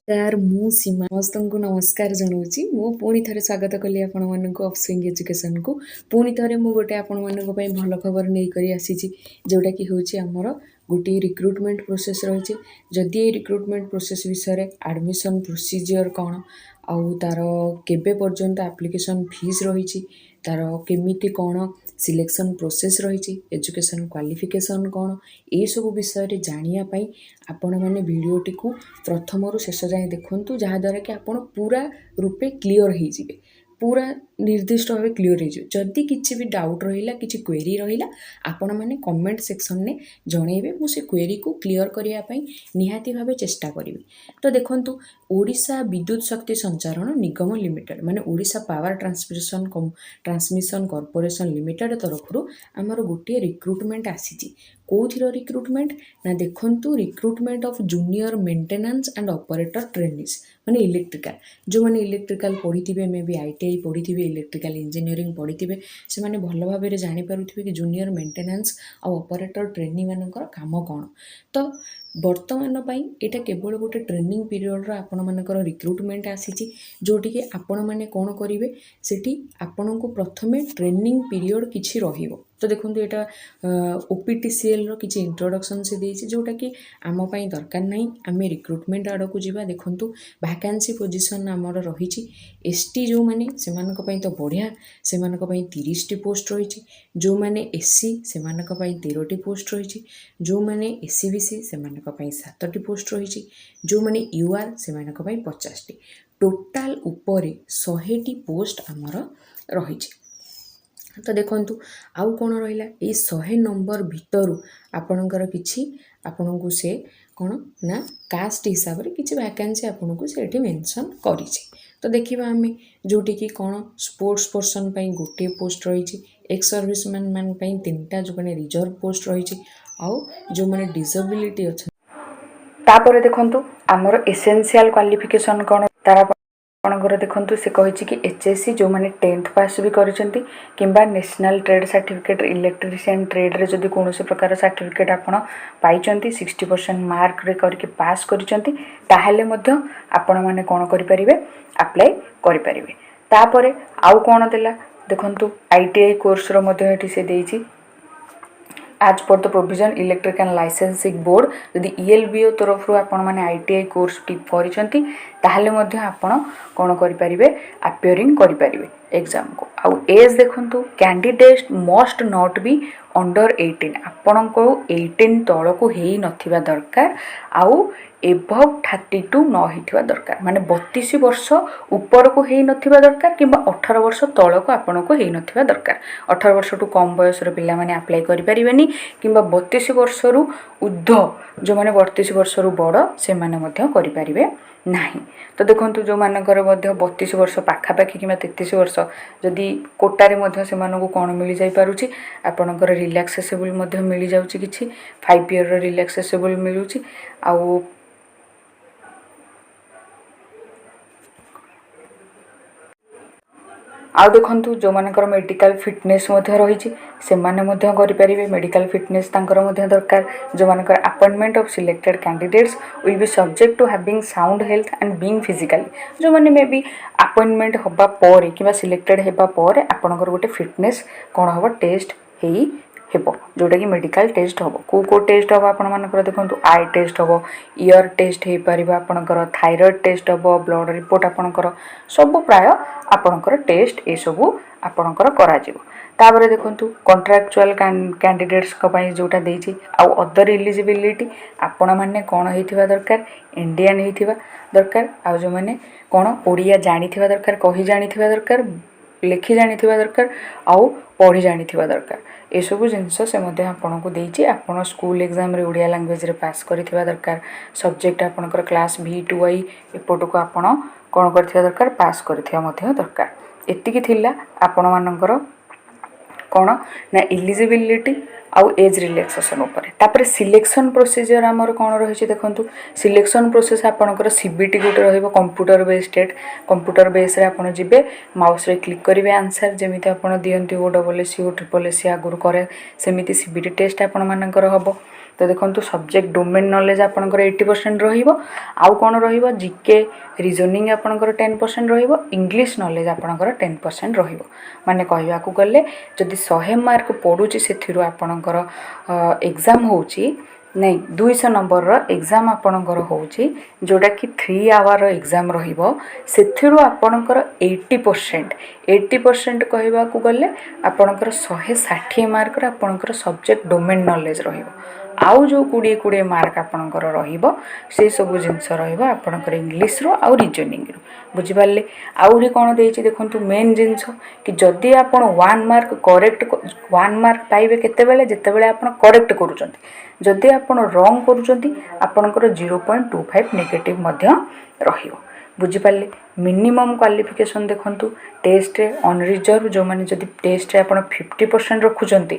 नमस्कार मु सीमा समस्तଙ୍କୁ नमस्कार जनाऊँगी मु पुणी थे स्वागत कली आपण मानक अपस्विंग एजुकेशन को पुणी थे मु गोटे आपण मानक भल खबर नहीं करी आसी जोटा कि हूँ आमर गोटे रिक्रुटमेंट प्रोसेस रही जदि ये रिक्रुटमेंट प्रोसेस विषय एडमिशन प्रोसीजर कौन आउ तार केबे पर्यंत एप्लिकेशन फीस रही तार केमिति कौन सिलेक्शन प्रोसेस रही एजुकेशन क्वालिफिकेशन कौन ये सब विषय जानापी आपण मैंने भिडटी को प्रथम रु शेष जाए देखु जहाँद्वारा कि आप पूरा रूपे क्लीयर हो पूरा निर्दिष्ट भाव क्लीयर होदि किसी भी डाउट रहा कि क्वेरी रहा आपण मैंने कमेंट सेक्शन में जनइबे मुझे क्वेरी को क्लीयर करने निहाती भाव चेष्टा करी। तो देखु ओडिशा विद्युत शक्ति संचारण निगम लिमिटेड माने Odisha power transmission corporation limited तरफ आमर गोटे रिक्रुटमेंट आसी कौथिर रिक्रुटमेंट ना देखु recruitment of junior maintenance and operator trainees माने इलेक्ट्रिकल जो मैंने इलेक्ट्रिकल पढ़ी थे मे बी ITI पढ़ी थे इलेक्ट्रिकल इंजीनियरिंग पढ़ी थे से मैंने भल भाव में जानीपारे कि जूनियर मेंटेनेंस और ऑपरेटर ट्रेनी मानकर काम कौन। तो वर्तमान यहाँ केवल गोटे ट्रेनिंग पीरियड आपण मानकर रिक्रुटमेंट आसी जोटि कि आपण मैंने कौन करेंगे सेठी आपण को प्रथमे ट्रेनिंग पीरियड किछि रहिबो। तो देखो यहाँ OPTCL रो किछि इंट्रोडक्शन से देछि जोटा कि आम पाई दरकार नहीं आम रिक्रुटमेंट आड़ को जीवा। देखु वैकेंसी पोजिशन आमर रही ST जो मैंने से तो बढ़िया से 30 टी पोस्ट रही जो मैंने SC से 13 टी पोस्ट रही जो मैंने SC/BC से 7 टी पोस्ट रही जो मैंने UR से 50 टी टोटाल उपरे 100 टी पोस्ट आमर रही। तो देखु आउ कौन रहा ये 100 नंबर भितर आपणकर किछि आपन को से कौन ना कास्ट हिसाब से किसी वैकेंसी आपन को से मेंशन करी। तो देखा आम जोटि कि कौन स्पोर्ट्स पर्सन गोटे पोस्ट रही एक्स सर्विसमैन मान 3टा जो मैंने रिजर्व पोस्ट रही आउ जो मैंने डिसेबिलिटी अच्छा तापर देखु आमर एसेंशियल क्वालिफिकेशन कौन तार आपणकर देखु से कही कि HSC जो मैंने 10th पास भी करिसेंती किंबा national trade certificate electrician trade रे जदि कौन प्रकार सर्टिफिकेट आपण पाइचंती 60% मार्क रे करके पास करिसेंती ताहेले मध्य आपण माने कौन करि परिबे अप्लाई करि परिबे। तापरे आउ कौन देला देखंतु ITI कोर्स रो मध्य एठी से देइछि आज पर the provision electrical licensing board यदि ELBO तरफ आपण माने ITI कोर्स टिप करिसेंती ताहले मध्य आपण कोन करि परिबे अपियरिंग करि परिबे एग्जाम को। आउ एज देखंतु candidate must not be under 18 आपण को 18 तळ को हेई नथिबा दरकार आउ एभव 32 न होइथिबा दरकार माने 32 वर्ष ऊपर को हेई नथिबा दरकार किंबा 18 वर्ष तळ को आपण को हेई नथिबा दरकार। 18 वर्ष टू कम बयस रो पिला माने अप्लाई करि परिबेनी किंबा 32 वर्ष रु ऊर्ध्व जो माने 32 वर्ष रु बड़ से माने मध्य करि परिबे नाही। तो देखंतु जो मानकर मध्य 32 वर्ष पाखापाखि कि 33 वर्ष जदि कोटारे मध्य से मानकु कोन मिली जाई पारुची आपनकर रिलैक्सेबल मध्य मिली जाउची किछि 5 ईयर रो रिलैक्सेबल मिलुची आउ आउ देखंतु जो मानकर मेडिकल फिटनेस मध्य रही से माने मध्य करि परिबे मेडिकल फिटनेस तांकर मध्य दरकार। जो मानकर appointment of selected candidates will be subject to having sound health and being physically जो माने मे बी अपॉइंटमेंट होबा पर किबा सिलेक्टेड हेबा पर आपनकर गोटे फिटनेस कोन होबो टेस्ट हेई हेबो जोटा कि मेडिकल टेस्ट होबो को टेस्ट होबो आपण मानकर देखंतु आई टेस्ट होबो ईयर टेस्ट हे परिबा आपनकर थायराइड टेस्ट होबो ब्लड रिपोर्ट आपनकर सब प्राय आपनकर टेस्ट ए सब आपनकर करा जिवो। ताबरे देखंतु कॉन्ट्रैक्चुअल कैंडिडेट्स को पई जोटा देछि आ अदर एलिजिबिलिटी आपण माने कोन हेथिबा दरकार इंडियन हेथिबा दरकार आ जो माने कोन ओडिया जानिथिबा दरकार कहि जानिथिबा दरकार लिखि जानिथिबा दरकार आउ पढ़ी जानिथिबा दरकार ए सब जिनस से मध्य आपन को देछि। आपन स्कूल एग्जाम रे ओडिया लैंग्वेज रे पास करिथिबा दरकार सब्जेक्ट आपनकर क्लास V2I एपोट को आपन कोन करथिबा दरकार पास करिथिबा मध्य दरकार। एतिकी थिला आपन मानकर कोन ना एलिजिबिलिटी आउ एज रिलैक्सेशन ऊपर तापर सिलेक्शन प्रोसीजर आमर कोन रही देखंतु सिलेक्शन प्रोसेस आपनकर CBT गोटे रहइबो कंप्यूटर बेस्ड कंप्यूटर बेस रे आपन जिबे माउस रे क्लिक करिवे आंसर जेमिति आपन दियंती O SSC O SSC आगुर करे सेमिति CBT टेस्ट आपन मानकर हबो। तो देखो सब्जेक्ट डोमेन नॉलेज आपंकर 80% रहिबो आउ कौन रहिबो जीके रीजनिंग आपंकर 10% रहिबो इंग्लिश नॉलेज आपंकर 10% रहिबो माने कहवा को गले जदि 100 मार्क पड़ुची सेथिरु आपंकर एग्जाम होउची नहीं 200 नंबर एग्जाम आपणकर होउची जोटा कि 3 आवर एग्जाम रहिबो सेथिरु आपणकर 80% कहवा को गले आपणकर 160 मार्क आपणकर सब्जेक्ट डोमेन नॉलेज रहिबो आउ जो 20 मार्क आपणकर रहिबो से सब जिंस रहिबो आपणकर इंग्लिश रो आउ रीजनिंग रो बुझी पाले आउरी कोन देइची देखंतु मेन जिंस कि जदि आपण 1 मार्क करेक्ट 1 मार्क पाइबे केते बेले जते बेले आपण करेक्ट करूचंती जदि आपण रॉन्ग करूचंती आपणकर 0.25 नेगेटिव मध्य रहिबो बुझी पाले मिनिमम क्वालिफिकेशन देखंतु टेस्ट रे ऑन रिजर्व जो माने जदि टेस्ट रे आपण 50% रखुचंती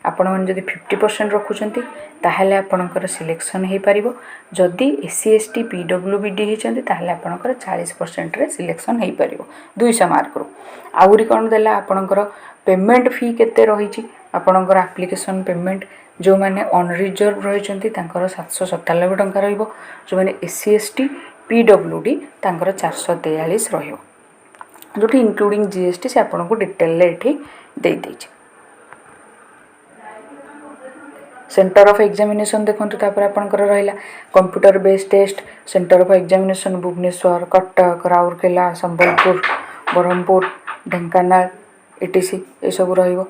आपण माने जदि 50% रखुचंती ताहाले आपणकर सिलेक्शन हे पारिबो जदि एससी एसटी पीडब्ल्यूबीडी हेचंती ताहाले आपणकर 40% रे सिलेक्शन हे पारिबो 200 मार्क रो आउरी कोन देला आपणकर पेमेंट फी केते रहिची आपणकर एप्लीकेशन पेमेंट जो माने ऑन रिजर्व रहिचंती तांकर 797 टंका रहिबो जो माने एससी एसटी पीडब्ल्यूडी तांकर 443 रहिबो जोटी इंक्लूडिंग जीएसटी से आपनको डिटेल ले एठी दे देछि सेंटर ऑफ एग्जामिनेशन देखंतु तापर आपनकर रहिला computer based test centre of examination Bhubaneswar Cuttack Rourkela Sambalpur Brahmapur Dhenkanal ATC ए सब रहिबो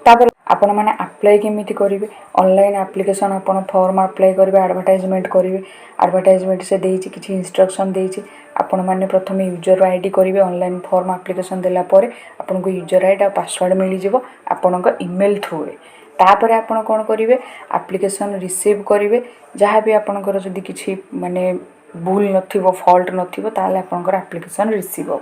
तापर आपण माने अप्लाई केमिति करिवे ऑनलाइन एप्लीकेशन आपण फॉर्म अप्लाई करिवे एडवर्टाइजमेंट करिवे एडवर्टाइजमेंट से देइछि किछि इंस्ट्रक्शन देइछि आपण माने प्रथम यूजर आईडी करिवे ऑनलाइन फॉर्म एप्लीकेशन देला परे आपण को यूजर आईडी आ पासवर्ड मिलि जिवो आपण को ईमेल थ्रू रे तापर आपण कोन करिवे एप्लीकेशन रिसीव करिवे जहाँ भी आपणकर जदि किछि माने भूल नथिबो फॉल्ट नथिबो ताले आपणकर एप्लीकेशन रिसीव हो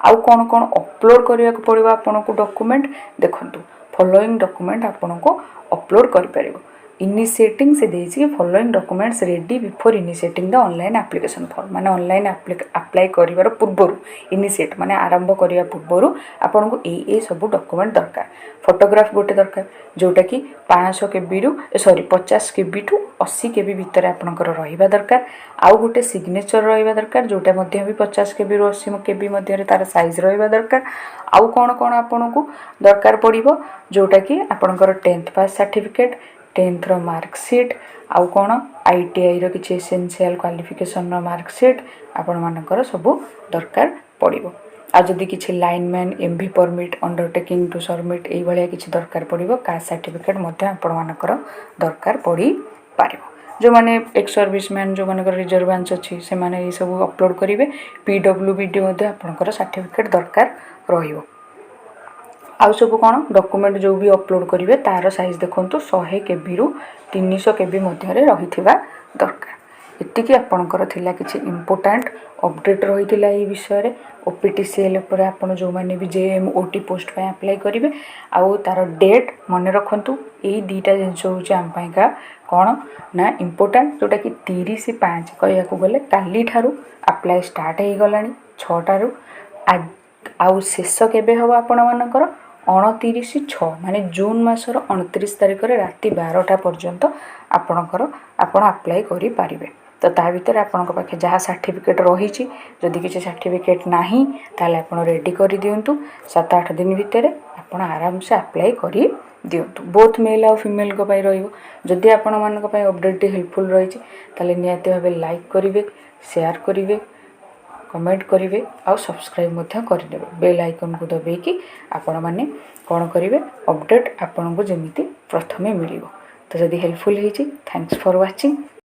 आउ कोन कोन अपलोड करिया को पड़िबो आपण को डॉक्यूमेंट देखंतु फॉलोइंग डॉक्यूमेंट आपन को अपलोड कर परिबो इनिशिएटिंग से देछि following documents ready before initiating the online application form माने ऑनलाइन अप्लाई करिवार पूर्वरु इनिशिएट माने आरंभ करिया पूर्वरु आपन को ए सब डॉक्यूमेंट दरकार फोटोग्राफ गोटे दरकार जोटा कि 500 केबी रु सॉरी 50 केबी टू 80 केबी भीतर आपनकर रहिबा दरकार आउ गोटे सिग्नेचर रहिबा दरकार जोटा मध्ये भी 50 केबी रु 80 केबी मध्ये रे तार साइज रहिबा दरकार आउ कोन कोन आपन को दरकार पड़िबो जोटा कि आपनकर 10th पास सर्टिफिकेट 10th रो मार्कशीट आउ कोन आईटीआई रो किछि एसेंशियल क्वालिफिकेशन रो मार्कशीट आपण मानकर सब दरकार पड़िबो आ जदि किछि lineman MV permit undertaking to submit एई भलिया किछि दरकार पड़िबो कास्ट सर्टिफिकेट मध्ये आपण मानकर दरकार पड़ी पारिबो जो माने एक्स सर्विसमैन जो मानकर रिजर्वेंस अछि से माने ए सब अपलोड करिवे पीडब्ल्यूबीडी मध्ये आपनकर सर्टिफिकेट दरकार रहिबो आउ सब कौन डॉक्यूमेंट जो भी अपलोड करेंगे तार साइज देखो 100 केबी रु 300 केबी मध्य रही दरकार एतिकी आपणकर थिला किछि इम्पोर्टेंट अपडेट रही है विषय ओपीटीसीएल पर आपन जो माने भी जेएमओटी पोस्ट पे अप्लाई करेंगे आउ तार डेट मन रखंतु यही दुईटा जिनस होची आम पाइका कौन ना इम्पोर्टेंट जोटा कि 30/5 कहया को गले काली ठारू अप्लाई स्टार्ट हो गलानी 6टारू आउ शेष केबे हबो आपण मानकर 29/6 माने जून मासर 29 तारिख रे राति 12टा पर्यंत आपणकर आपण अप्लाई करि पारिबे तो ता भीतर आपण पाखे जहाँ सर्टिफिकेट रही जदि किसी सर्टिफिकेट नाही ताले आपण रेडी कर दियंतु 7-8 दिन भितर आपण आराम से अप्लाई करि दियंतु बोथ मेल और फीमेल को पाई रहिबो जदि आपण मानक पाई अपडेट हेल्पफुल रही ताले नियति भाबे लाइक करिवे शेयर करिवे कमेंट करेंगे आउ सब्सक्राइब मध्य करदेवे बेल आइकन को दबाई आपण मैंने कौन करेंगे अपडेट आपन को जमी प्रथमे मिल तो जदि हेल्पफुल होती थैंक्स फॉर वाचिंग।